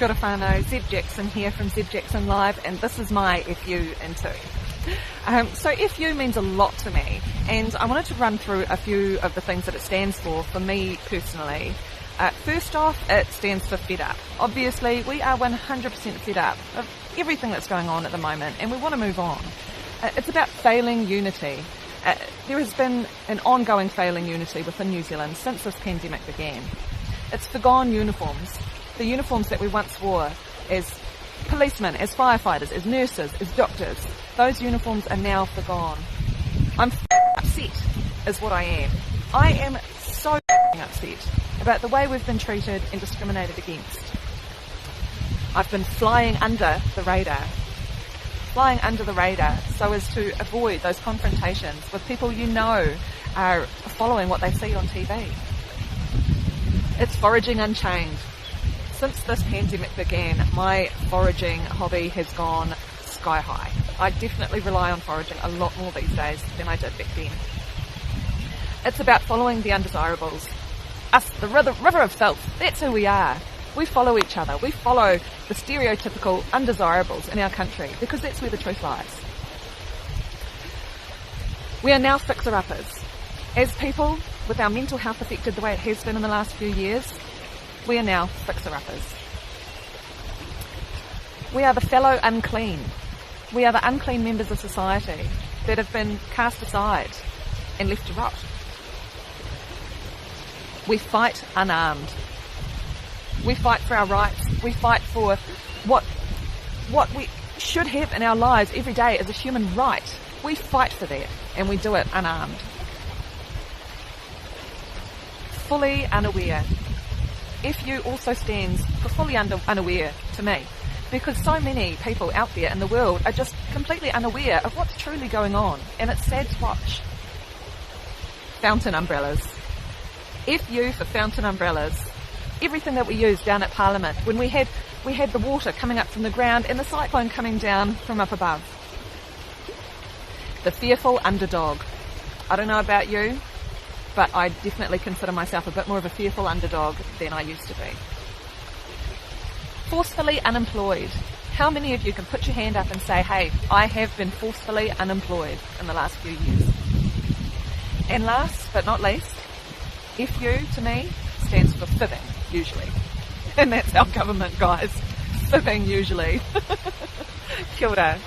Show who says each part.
Speaker 1: Kia ora whānau, Zeb Jackson here from Zeb Jackson Live, and this is my FU in2. So FU means a lot to me, and I wanted to run through a few of the things that it stands for me personally. First off, it stands for fed up. Obviously, we are 100% fed up of everything that's going on at the moment, and we want to move on. It's about failing unity. There has been an ongoing failing unity within New Zealand since this pandemic began. It's Forgone Uniforms, the uniforms that we once wore as policemen, as firefighters, as nurses, as doctors. Those uniforms are now forgone. I'm upset is what I am. I am so upset about the way we've been treated and discriminated against. I've been flying under the radar so as to avoid those confrontations with people you know are following what they see on TV. It's foraging unchained. Since this pandemic began, my foraging hobby has gone sky high. I definitely rely on foraging a lot more these days than I did back then. It's about following the undesirables. Us, the river of filth, that's who we are. We follow each other. We follow the stereotypical undesirables in our country because that's where the truth lies. We are now fixer-uppers. As people with our mental health affected the way it has been in the last few years, we are now fixer-uppers. We are the fellow unclean. We are the unclean members of society that have been cast aside and left to rot. We fight unarmed. We fight for our rights. We fight for what we should have in our lives every day as a human right. We fight for that, and we do it unarmed. Fully unaware. FU also stands for fully unaware to me, because so many people out there in the world are just completely unaware of what's truly going on, and it's sad to watch. Fountain umbrellas. FU for fountain umbrellas. Everything that we used down at Parliament when we had the water coming up from the ground and the cyclone coming down from up above. The fearful underdog. I don't know about you, but I definitely consider myself a bit more of a fearful underdog than I used to be. Forcefully unemployed. How many of you can put your hand up and say, hey, I have been forcefully unemployed in the last few years? And last but not least, FU to me stands for fibbing, usually. And that's our government, guys. Fibbing, usually. Kia ora.